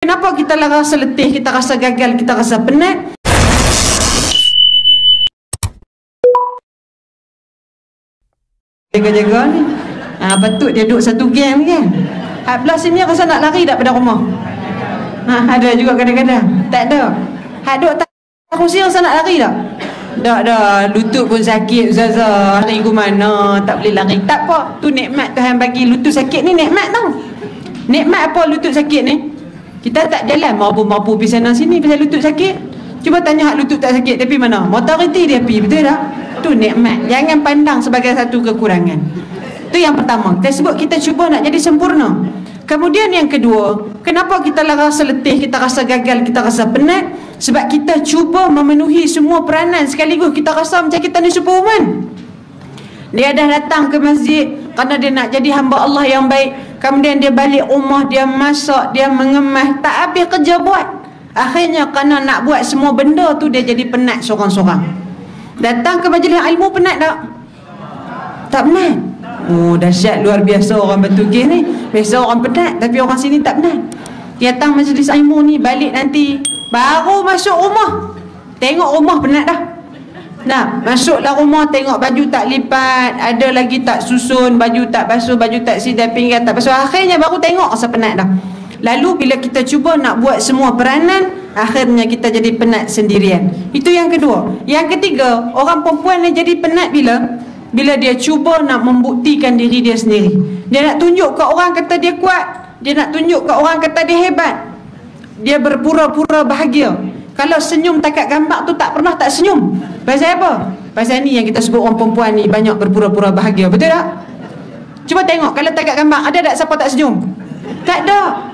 Kenapa kita rasa letih, kita rasa gagal, kita rasa penat? Jaga-jaga ni. Patut dia duduk satu game kan. 11 sini rasa nak lari tak pada rumah. Ada juga kadang-kadang. Tak ada. Duduk tak kursi rasa nak lari tak? Tak, lutut pun sakit Ustazah. Lari ke mana? Tak boleh lari. Tak apa. Tu nikmat Tuhan bagi. Lutut sakit ni nikmat tau. Nikmat apa lutut sakit ni? Kita tak jalan mampu-mampu pergi sana sini pasal lutut sakit. Cuba tanya hak lutut tak sakit tapi mana? Motoriti dia pergi, betul tak? Tu nikmat. Jangan pandang sebagai satu kekurangan. Tu yang pertama. Kita sebut kita cuba nak jadi sempurna. Kemudian yang kedua, kenapa kita rasa letih, kita rasa gagal, kita rasa penat? Sebab kita cuba memenuhi semua peranan sekaligus. Kita rasa macam kita ni Superwoman. Dia dah datang ke masjid kerana dia nak jadi hamba Allah yang baik. Kemudian dia balik rumah, dia masak, dia mengemas, tak habis kerja buat. Akhirnya kerana nak buat semua benda tu, dia jadi penat seorang-seorang. Datang ke majlis ilmu penat tak? Tak penat. Oh, dahsyat luar biasa orang Batu-Gih ni. Biasa orang penat, tapi orang sini tak penat. Dia datang majlis ilmu ni, balik nanti baru masuk rumah, tengok rumah penat dah. Nah, masuklah rumah tengok baju tak lipat, ada lagi tak susun, baju tak basuh, baju tak sidai, pinggan tak basuh. Akhirnya baru tengok rasa penat dah. Lalu bila kita cuba nak buat semua peranan, akhirnya kita jadi penat sendirian. Itu yang kedua. Yang ketiga, orang perempuan ni jadi penat bila dia cuba nak membuktikan diri dia sendiri. Dia nak tunjuk ke orang kata dia kuat, dia nak tunjuk ke orang kata dia hebat. Dia berpura-pura bahagia. Kalau senyum takat gambar tu tak pernah tak senyum. Pasal apa? Pasal ni yang kita sebut orang perempuan ni banyak berpura-pura bahagia. Betul tak? Cuba tengok kalau takat gambar ada tak siapa tak senyum? Tak ada.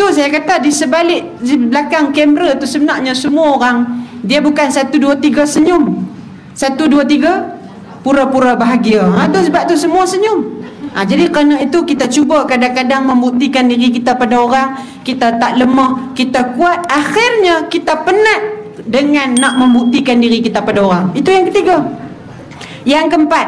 Tu saya kata di belakang kamera tu sebenarnya semua orang dia bukan 1 2 3 senyum. 1 2 3 pura-pura bahagia. Tu sebab tu semua senyum. Jadi kerana itu kita cuba kadang-kadang membuktikan diri kita pada orang. Kita tak lemah, kita kuat. Akhirnya kita penat dengan nak membuktikan diri kita pada orang. Itu yang ketiga. Yang keempat,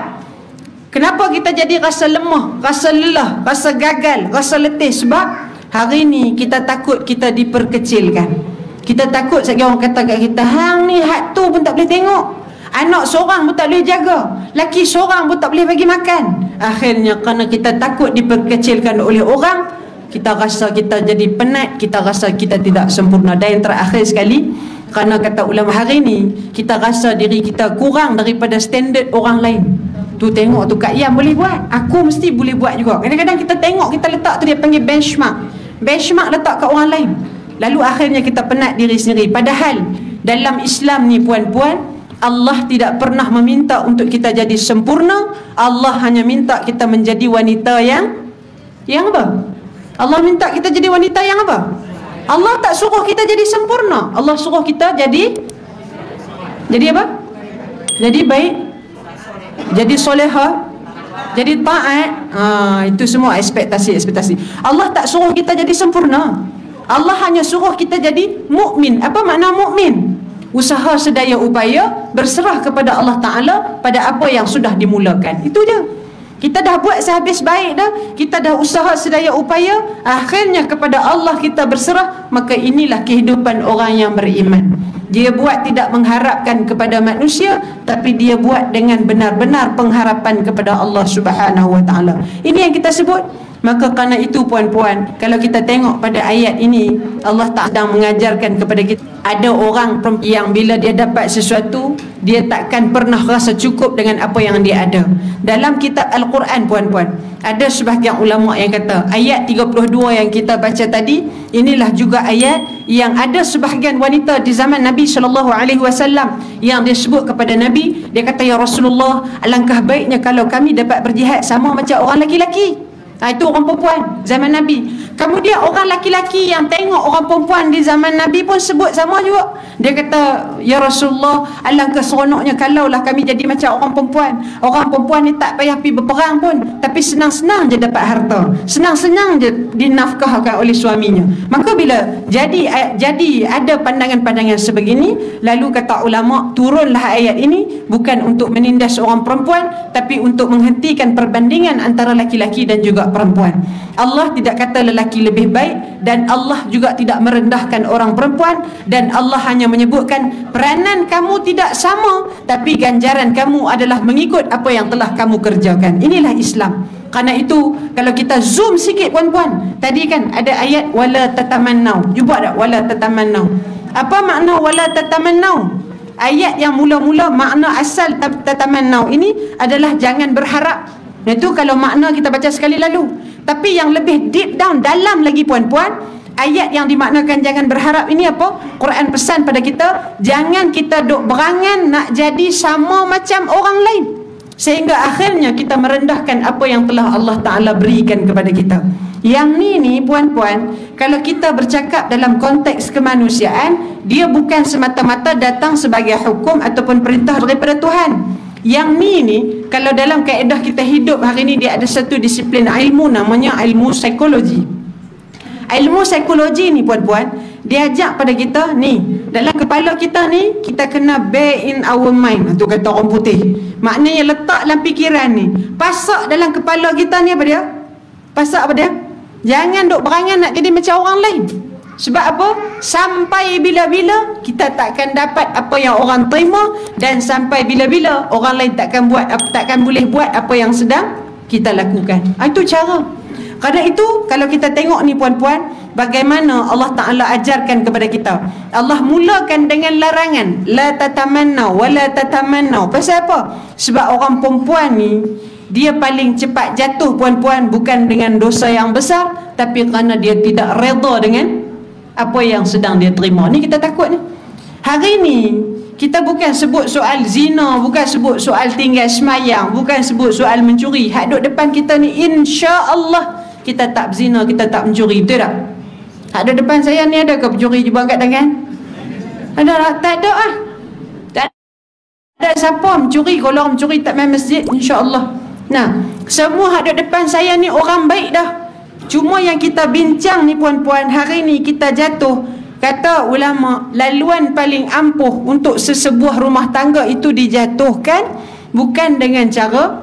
kenapa kita jadi rasa lemah, rasa lelah, rasa gagal, rasa letih? Sebab hari ni kita takut kita diperkecilkan. Kita takut orang kata kat kita, hang ni hak tu pun tak boleh tengok, anak seorang pun tak boleh jaga, laki seorang pun tak boleh bagi makan. Akhirnya kerana kita takut diperkecilkan oleh orang, kita rasa kita jadi penat, kita rasa kita tidak sempurna. Dan yang terakhir sekali, kerana kata ulama hari ni, kita rasa diri kita kurang daripada standard orang lain. Tu tengok tu Kak Yan boleh buat, aku mesti boleh buat juga. Kadang-kadang kita tengok, kita letak tu dia panggil benchmark. Benchmark letak kat orang lain. Lalu akhirnya kita penat diri sendiri. Padahal dalam Islam ni puan-puan, Allah tidak pernah meminta untuk kita jadi sempurna. Allah hanya minta kita menjadi wanita yang apa? Allah minta kita jadi wanita yang apa? Allah tak suruh kita jadi sempurna. Allah suruh kita jadi apa? Jadi baik, jadi solehah, jadi taat. Itu semua ekspektasi. Allah tak suruh kita jadi sempurna. Allah hanya suruh kita jadi mukmin. Apa makna mukmin? Usaha sedaya upaya berserah kepada Allah Ta'ala pada apa yang sudah dimulakan. Itu je. Kita dah buat sehabis baik dah, kita dah usaha sedaya upaya, akhirnya kepada Allah kita berserah. Maka inilah kehidupan orang yang beriman. Dia buat tidak mengharapkan kepada manusia, tapi dia buat dengan benar-benar pengharapan kepada Allah Subhanahu Wa Ta'ala. Ini yang kita sebut. Maka kerana itu puan-puan, kalau kita tengok pada ayat ini, Allah Ta'ala sedang mengajarkan kepada kita, ada orang yang bila dia dapat sesuatu, dia takkan pernah rasa cukup dengan apa yang dia ada. Dalam kitab Al-Quran puan-puan, ada sebahagian ulama yang kata ayat 32 yang kita baca tadi, inilah juga ayat yang ada sebahagian wanita di zaman Nabi SAW yang dia sebut kepada Nabi, dia kata, ya Rasulullah, alangkah baiknya kalau kami dapat berjihad sama macam orang laki-laki. Itu orang perempuan zaman Nabi. Kemudian orang laki-laki yang tengok orang perempuan di zaman Nabi pun sebut sama juga. Dia kata, ya Rasulullah, alangkah seronoknya kalaulah kami jadi macam orang perempuan. Orang perempuan ni tak payah pergi berperang pun, tapi senang-senang je dapat harta, senang-senang je dinafkahkan oleh suaminya. Maka bila jadi ada pandangan-pandangan sebegini, lalu kata ulama, turunlah ayat ini bukan untuk menindas orang perempuan, tapi untuk menghentikan perbandingan antara laki-laki dan juga perempuan. Allah tidak kata lelaki lebih baik, dan Allah juga tidak merendahkan orang perempuan, dan Allah hanya menyebutkan peranan kamu tidak sama, tapi ganjaran kamu adalah mengikut apa yang telah kamu kerjakan. Inilah Islam. Karena itu kalau kita zoom sikit puan-puan, tadi kan ada ayat wala tatamannau. Jumpa tak wala tatamannau? Apa makna wala tatamannau? Ayat yang mula-mula makna asal tatamannau ini adalah jangan berharap. Itu kalau makna kita baca sekali lalu. Tapi yang lebih deep down, dalam lagi puan-puan, ayat yang dimaknakan jangan berharap ini apa? Quran pesan pada kita, jangan kita duk berangan nak jadi sama macam orang lain, sehingga akhirnya kita merendahkan apa yang telah Allah Ta'ala berikan kepada kita. Yang ni puan-puan, kalau kita bercakap dalam konteks kemanusiaan, dia bukan semata-mata datang sebagai hukum ataupun perintah daripada Tuhan. Yang ni kalau dalam kaedah kita hidup hari ni, dia ada satu disiplin ilmu namanya ilmu psikologi. Ilmu psikologi ni puan-puan, dia ajak pada kita ni, dalam kepala kita ni, kita kena bear in our mind. Itu kata orang putih. Maknanya letak dalam fikiran ni, pasak dalam kepala kita ni apa dia? Pasak apa dia? Jangan duk berangan nak jadi macam orang lain. Sebab apa? Sampai bila-bila kita takkan dapat apa yang orang terima, dan sampai bila-bila orang lain takkan boleh buat apa yang sedang kita lakukan. Itu cara. Kerana itu kalau kita tengok ni puan-puan, bagaimana Allah Ta'ala ajarkan kepada kita. Allah mulakan dengan larangan, la tatamannau wa la tatamannau. Pasal apa? Sebab orang perempuan ni, dia paling cepat jatuh puan-puan, bukan dengan dosa yang besar, tapi kerana dia tidak redha dengan apa yang sedang dia terima. Ni kita takut ni. Hari ni kita bukan sebut soal zina, bukan sebut soal tinggal semayang, bukan sebut soal mencuri. Hak duduk depan kita ni, insya-Allah kita tak berzina, kita tak mencuri, betul tak? Hak duduk depan saya ni, ada ke pencuri cuba angkat tangan? Ada tak? Tak ada ah. Tak ada siapa mencuri. Kalau orang mencuri tak main masjid, insya-Allah. Nah, semua hak duduk depan saya ni orang baik dah. Cuma yang kita bincang ni puan-puan, hari ni kita jatuh, kata ulama, laluan paling ampuh untuk sesebuah rumah tangga itu dijatuhkan bukan dengan cara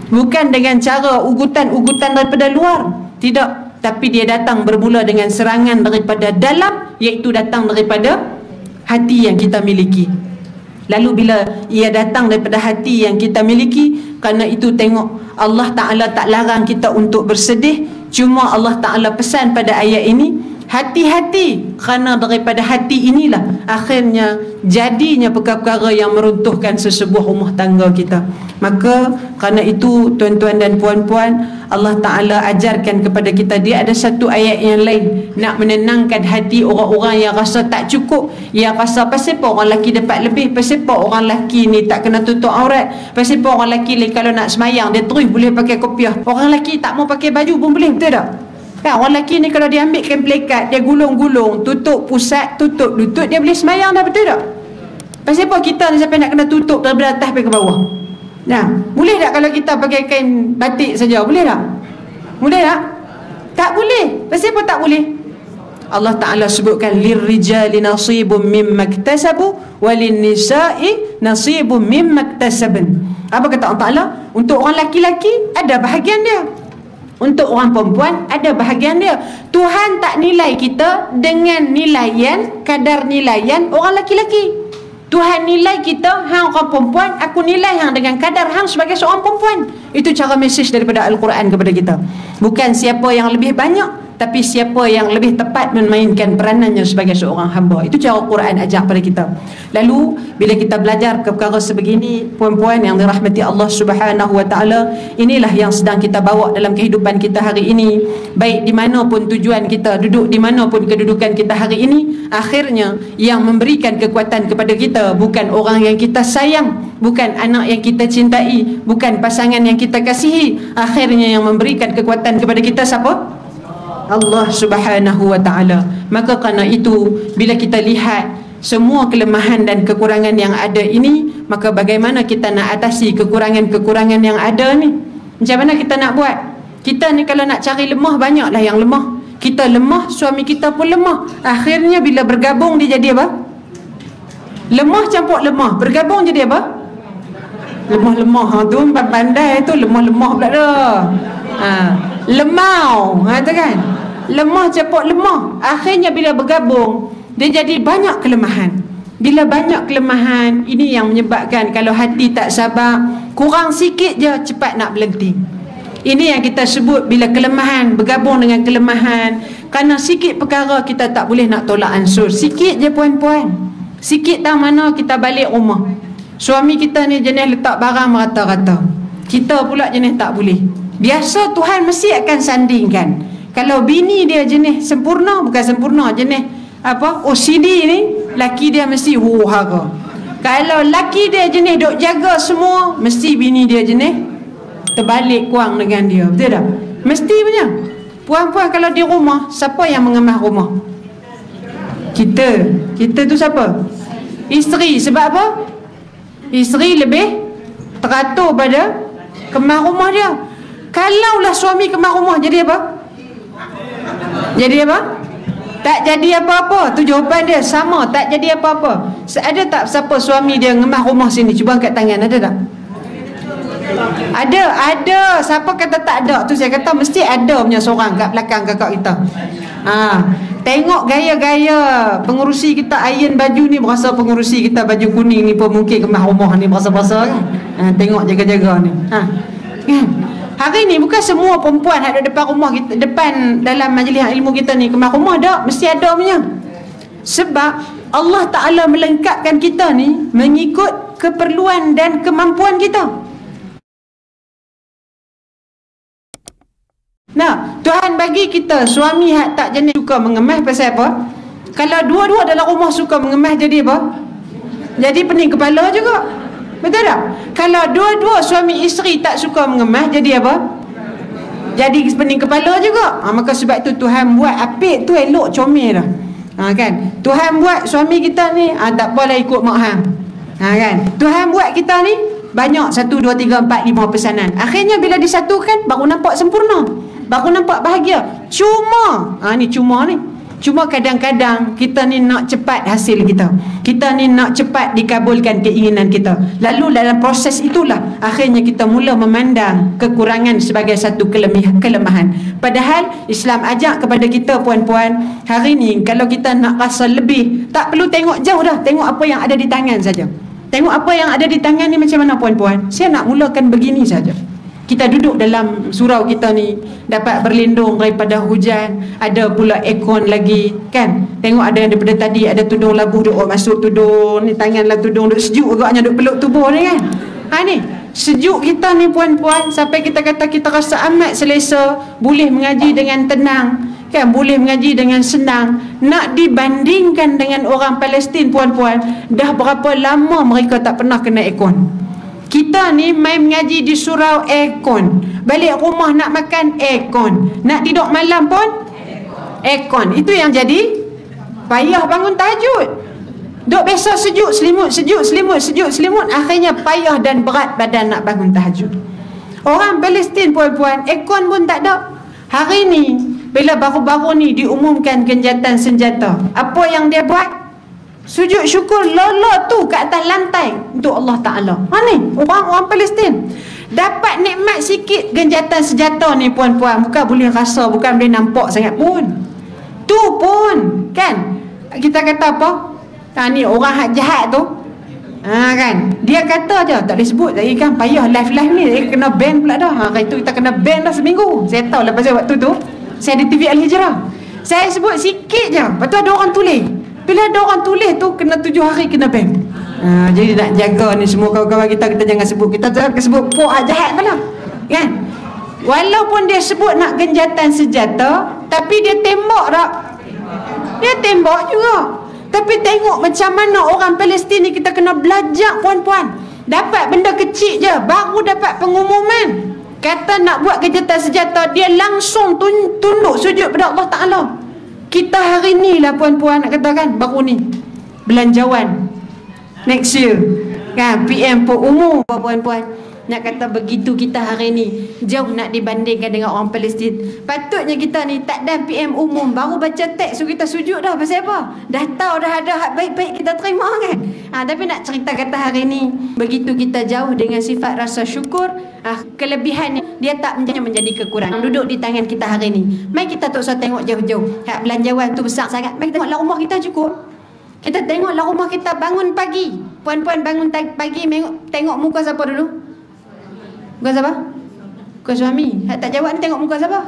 bukan dengan cara ugutan-ugutan daripada luar, tidak, tapi dia datang bermula dengan serangan daripada dalam, iaitu datang daripada hati yang kita miliki. Lalu bila ia datang daripada hati yang kita miliki, kerana itu tengok Allah Ta'ala tak larang kita untuk bersedih. Cuma Allah Ta'ala pesan pada ayat ini, hati-hati, kerana daripada hati inilah akhirnya jadinya perkara-perkara yang meruntuhkan sesebuah rumah tangga kita. Maka kerana itu tuan-tuan dan puan-puan, Allah Ta'ala ajarkan kepada kita, dia ada satu ayat yang lain nak menenangkan hati orang-orang yang rasa tak cukup, yang rasa pasal apa orang lelaki dapat lebih, pasal apa orang lelaki ni tak kena tutup aurat, pasal apa orang lelaki ni kalau nak semayang dia terus boleh pakai kopiah, orang lelaki tak mau pakai baju pun boleh, betul tak? Kan orang lelaki ni kalau dia ambilkan plekat, dia gulung-gulung, tutup pusat, tutup lutut, dia boleh semayang dah, betul tak? Pasal apa kita ni sampai nak kena tutup daripada atas sampai ke bawah? Nah, boleh tak kalau kita pakai kain batik saja? Boleh tak? Boleh tak? Tak boleh. Pasal apa tak boleh? Allah Ta'ala sebutkan, lirrijali nasibun mimma iktasabu walinnisa'i nasibun mimma iktasabun. Apa kata Allah Ta'ala? Untuk orang laki-laki ada bahagian dia, untuk orang perempuan ada bahagian dia. Tuhan tak nilai kita dengan nilaian, kadar nilaian orang laki-laki. Tuhan nilai kita, hang orang perempuan, aku nilai hang dengan kadar hang sebagai seorang perempuan. Itu cara mesej daripada Al-Quran kepada kita. Bukan siapa yang lebih banyak, tapi siapa yang lebih tepat memainkan peranannya sebagai seorang hamba. Itu cara Quran ajak pada kita. Lalu bila kita belajar perkara sebegini, puan-puan yang dirahmati Allah Subhanahu wa Ta'ala, inilah yang sedang kita bawa dalam kehidupan kita hari ini. Baik di mana pun tujuan kita, duduk di mana pun kedudukan kita hari ini, akhirnya yang memberikan kekuatan kepada kita bukan orang yang kita sayang, bukan anak yang kita cintai, bukan pasangan yang kita kasihi. Akhirnya yang memberikan kekuatan kepada kita siapa? Allah Subhanahu wa Ta'ala. Maka kerana itu, bila kita lihat semua kelemahan dan kekurangan yang ada ini, maka bagaimana kita nak atasi kekurangan-kekurangan yang ada ni? Macam mana kita nak buat? Kita ni kalau nak cari lemah, banyaklah yang lemah. Kita lemah, suami kita pun lemah. Akhirnya bila bergabung dia jadi apa? Lemah campur lemah, bergabung jadi apa? Lemah-lemah. Tu pandai tu, lemah-lemah pula dah. lemau, tu kan, lemah cepuk lemah. Akhirnya bila bergabung, dia jadi banyak kelemahan. Bila banyak kelemahan, ini yang menyebabkan kalau hati tak sabar, kurang sikit je cepat nak berlenting. Ini yang kita sebut bila kelemahan bergabung dengan kelemahan. Kerana sikit perkara kita tak boleh nak tolak ansur. Sikit je puan-puan, sikit tahu mana kita balik rumah, suami kita ni jenis letak barang merata-rata, kita pula jenis tak boleh. Biasa Tuhan mesti akan sandingkan. Kalau bini dia jenis sempurna, bukan sempurna, jenis apa, OCD ni, laki dia mesti huru-hara. Kalau laki dia jenis duk jaga semua, mesti bini dia jenis terbalik kurang dengan dia. Betul tak? Mesti punya. Puan-puan kalau di rumah, siapa yang mengemas rumah? Kita tu siapa? Isteri. Sebab apa? Isteri lebih teratur pada kemas rumah dia. Kalaulah suami kemas rumah, jadi apa? Jadi apa? Tak jadi apa-apa. Tu jawapan dia sama, tak jadi apa-apa. Ada tak siapa suami dia ngemas rumah sini? Cuba angkat tangan, ada tak? Ada. Siapa kata tak ada? Tu saya kata mesti ada punya seorang kat belakang kakak kita. Tengok gaya-gaya pengurusi kita iron baju ni, berasa pengurusi kita baju kuning ni pun mungkin kemas rumah ni berasa-berasa kan. Tengok jaga-jaga ni. Kan? Hari ni bukan semua perempuan ada depan rumah kita, depan dalam majlis ilmu kita ni kemas rumah dak, mesti ada punya. Sebab Allah Ta'ala melengkapkan kita ni mengikut keperluan dan kemampuan kita. Nah, Tuhan bagi kita suami hak tak jenis suka mengemas pasal apa? Kalau dua-dua dalam rumah suka mengemas, jadi apa? Jadi pening kepala juga. Betul tak? Kalau dua-dua suami isteri tak suka mengemas, jadi apa? Jadi pening kepala juga. Maka sebab tu Tuhan buat apik tu elok comel dah. Kan? Tuhan buat suami kita ni tak boleh ikut mak hang. Kan? Tuhan buat kita ni banyak 1 2 3 4 5 pesanan. Akhirnya bila disatukan baru nampak sempurna. Baru nampak bahagia. Cuma Cuma kadang-kadang kita ni nak cepat hasil kita. Kita ni nak cepat dikabulkan keinginan kita. Lalu dalam proses itulah akhirnya kita mula memandang kekurangan sebagai satu kelemahan. Padahal Islam ajak kepada kita puan-puan, hari ni kalau kita nak rasa lebih, tak perlu tengok jauh dah, tengok apa yang ada di tangan saja. Tengok apa yang ada di tangan ni macam mana puan-puan. Saya nak mulakan begini saja. Kita duduk dalam surau kita ni, dapat berlindung daripada hujan, ada pula aircon lagi kan. Tengok ada yang daripada tadi ada tudung labuh duk masuk tudung ni, tanganlah tudung duk sejuk agaknya duk peluk tubuh ni kan. Ni sejuk kita ni puan-puan, sampai kita kata kita rasa amat selesa, boleh mengaji dengan tenang kan, boleh mengaji dengan senang. Nak dibandingkan dengan orang Palestin puan-puan, dah berapa lama mereka tak pernah kena aircon. Kita ni main mengaji di surau aircon, balik rumah nak makan aircon, nak tidur malam pun aircon. Itu yang jadi payah bangun tahajud. Duk biasa sejuk selimut, akhirnya payah dan berat badan nak bangun tahajud. Orang Palestin puan-puan, aircon pun tak ada. Hari ni bila baru-baru ni diumumkan genjatan senjata, apa yang dia buat? Sujud syukur lolo tu kat atas lantai untuk Allah Ta'ala. Ni orang Palestin dapat nikmat sikit genjatan senjata ni puan-puan, bukan boleh rasa, bukan boleh nampak sangat pun. Tu pun kan kita kata apa? Ni orang hak jahat tu kan, dia kata je tak boleh sebut lagi kan, payah live ni kena ban pula dah. Hari tu kita kena ban dah seminggu. Saya tahu lepas waktu tu saya di TV Al-Hijrah, saya sebut sikit je, lepas tu ada orang tulis. Bila ada orang tulis tu kena 7 hari kena ban. Jadi nak jaga ni semua kawan-kawan kita jangan sebut, kita jangan sebut pok jahat pula kan. Walaupun dia sebut nak genjatan senjata, tapi dia tembak tak? Dia tembak juga. Tapi tengok macam mana orang Palestin ni, kita kena belajar puan-puan. Dapat benda kecil je, baru dapat pengumuman kata nak buat genjatan senjata, dia langsung tunduk sujud pada Allah Ta'ala. Kita hari ni lah puan-puan nak katakan, baru ni belanjawan next year kan, PM pun umur puan-puan. Nak kata begitu kita hari ni jauh nak dibandingkan dengan orang Palestin. Patutnya kita ni tak dan PM umum baru baca teks so kita sujud dah. Pasal apa? Dah tahu dah ada hak baik-baik kita terima kan. Tapi nak cerita kata hari ni begitu kita jauh dengan sifat rasa syukur, kelebihan ni dia tak menjadi kekurangan. Duduk di tangan kita hari ni. Mai kita tak usah tengok jauh-jauh. Hak belanjawan tu besar sangat. Mai kita tengoklah rumah kita cukup. Kita tengoklah rumah kita bangun pagi. Puan-puan bangun pagi tengok muka siapa dulu? Muka siapa? Muka suami. Tak jawab ni tengok muka siapa?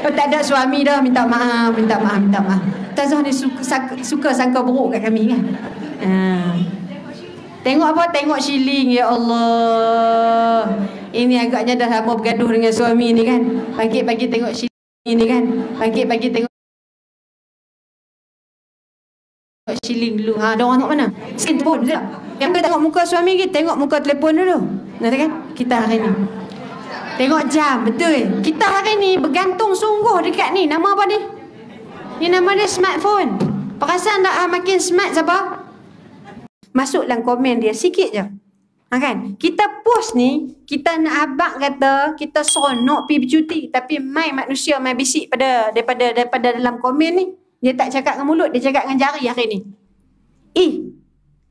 Oh, tak ada suami dah. Minta maaf. Ustazah ni suka sangka buruk kat kami kan. Tengok apa? Tengok shilling. Ya Allah. Ini agaknya dah lama bergaduh dengan suami ni kan. Pagi-pagi tengok shilling ni kan. Pagi-pagi tengok shilling dulu. Dia orang tengok mana? Skin pun tak. Yang kita tengok muka suami kita, tengok muka telefon dulu. Nanti kan? Kita hari ni tengok jam, betul. Kita hari ni bergantung sungguh dekat ni. Nama apa ni? Ni nama dia smartphone. Perasan tak makin smart siapa? Masuk dalam komen dia sikit je. Kan? Kita post ni, kita nak abang kata kita seronok pergi bercuti, tapi mai manusia mai bisik daripada dalam komen ni. Dia tak cakap dengan mulut, dia cakap dengan jari hari ni.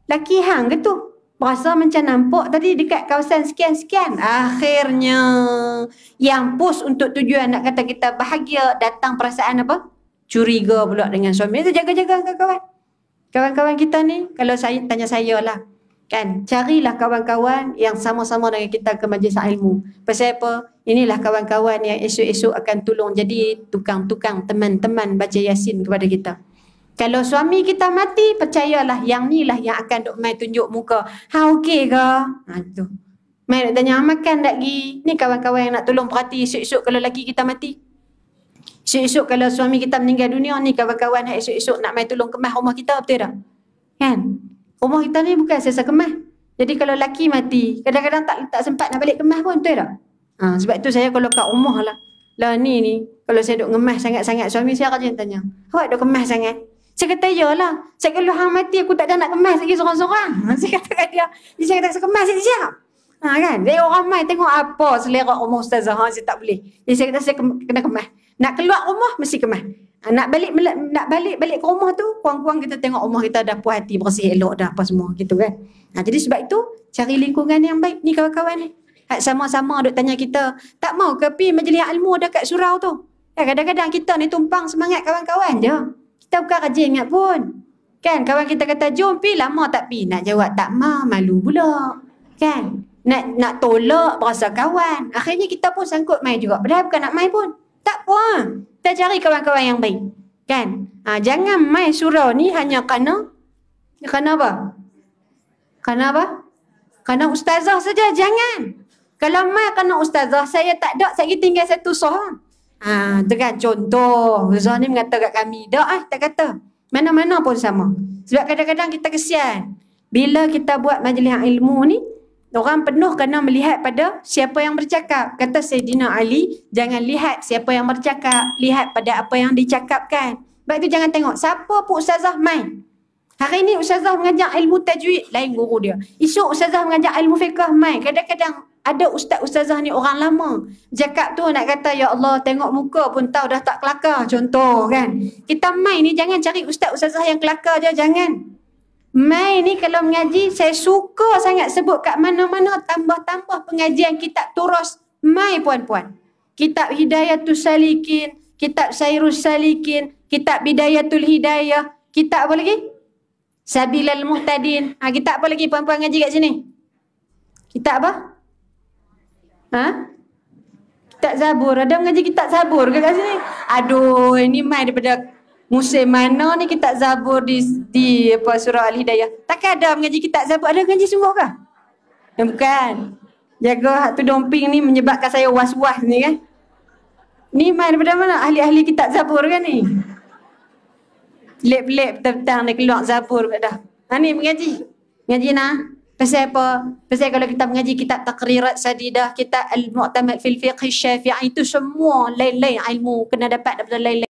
Laki hang ke tu? Berasa macam nampak tadi dekat kawasan sekian-sekian. Akhirnya yang post untuk tujuan nak kata kita bahagia, datang perasaan apa? Curiga pula dengan suami. Itu jaga-jaga kawan-kawan. Kawan-kawan kita ni, kalau saya tanya saya lah, kan, carilah kawan-kawan yang sama-sama dengan kita ke majlis ilmu. Pasal apa? Inilah kawan-kawan yang esok-esok akan tolong jadi tukang-tukang teman-teman baca Yasin kepada kita. Kalau suami kita mati, percayalah yang ni lah yang akan duk mai tunjuk muka. Okey ke? Tu. Mai nak tanya makan tak lagi? Ni kawan-kawan yang nak tolong perhati esok-esok kalau laki kita mati. Esok-esok kalau suami kita meninggal dunia, ni kawan-kawan yang esok-esok nak mai tolong kemas rumah kita, betul tak? Kan? Rumah kita ni bukan sesa kemas. Jadi kalau laki mati, kadang-kadang tak sempat nak balik kemas pun, betul tak? Sebab tu saya kalau kat rumah lah ni kalau saya duk ngemas sangat-sangat, suami saya rajin tanya, awak duk kemas sangat? Saya kata yalah. Saya kalau hang mati aku tak ada nak kemas lagi seorang-seorang. Saya kata kat dia saya kata kemas siap. Kan? Dia orang mai tengok apa selera rumah ustazah. Saya tak boleh. Jadi saya kata saya kena kemas. Nak keluar rumah mesti kemas. Nak balik ke rumah tu, kurang-kurang kita tengok rumah kita dah puas hati, bersih elok dah apa semua gitu kan. Jadi sebab itu cari lingkungan yang baik ni kawan-kawan ni. Sama-sama duk tanya kita, tak mau ke pi majlis ilmu dekat surau tu? Kadang-kadang kita ni tumpang semangat kawan-kawan je. Kita bukan rajin ingat pun. Kan kawan kita kata jom pi, lama tak pi. Nak jawab tak mau, malu pula. Kan? Nak tolak berasa kawan. Akhirnya kita pun sangkut mai juga. Padahal bukan nak mai pun. Tak apa. Kita cari kawan-kawan yang baik. Kan? Jangan mai surau ni hanya kerana apa? Kerana apa? Kerana ustazah saja. Jangan. Kalau mai kerana ustazah, saya tak ada, saya tinggal satu sohang. Tu kan contoh. Ustazah ni mengata kat kami. Tak kata. Mana-mana pun sama. Sebab kadang-kadang kita kesian. Bila kita buat majlis ilmu ni, orang penuh kena melihat pada siapa yang bercakap. Kata Sayyidina Ali, jangan lihat siapa yang bercakap, lihat pada apa yang dicakapkan. Sebab itu jangan tengok siapa pun ustazah main. Hari ni ustazah mengajar ilmu tajwid, lain guru dia. Esok ustazah mengajar ilmu fiqh, main. Kadang-kadang ada ustazah ni orang lama. Cakap tu nak kata, ya Allah, tengok muka pun tahu dah tak kelakar. Contoh kan. Kita main ni jangan cari ustazah yang kelakar je, jangan. Mai ni kalau mengaji, saya suka sangat sebut kat mana-mana tambah-tambah pengajian kitab turus. Mai puan-puan. Kitab Hidayatul Salikin, kitab Sairus Salikin, kitab Bidayatul Hidayah, kitab apa lagi? Sabilal Muhtadin. Kitab apa lagi puan-puan ngaji kat sini? Kitab apa? Kitab Zabur. Ada mengaji kitab Zabur ke kat sini? Aduh, ini mai daripada musim mana ni kitab Zabur di apa surah Al-Hidayah. Takkan ada mengaji kitab Zabur? Ada mengaji sungguh ke? Bukan. Jaga hak tu domping ni menyebabkan saya was-was ni kan. Ni mai daripada mana? Ahli-ahli kitab Zabur kan ni? Lep-lep petang ni keluar Zabur dah. Ni mengaji. Mengaji nah. Pasal apa? Pasal kalau kita mengaji kitab Taqrirat Sadidah, kitab Al-Mu'tamad fil Fiqh Syafi'i, itu semua lain-lain ilmu kena dapat daripada lain-lain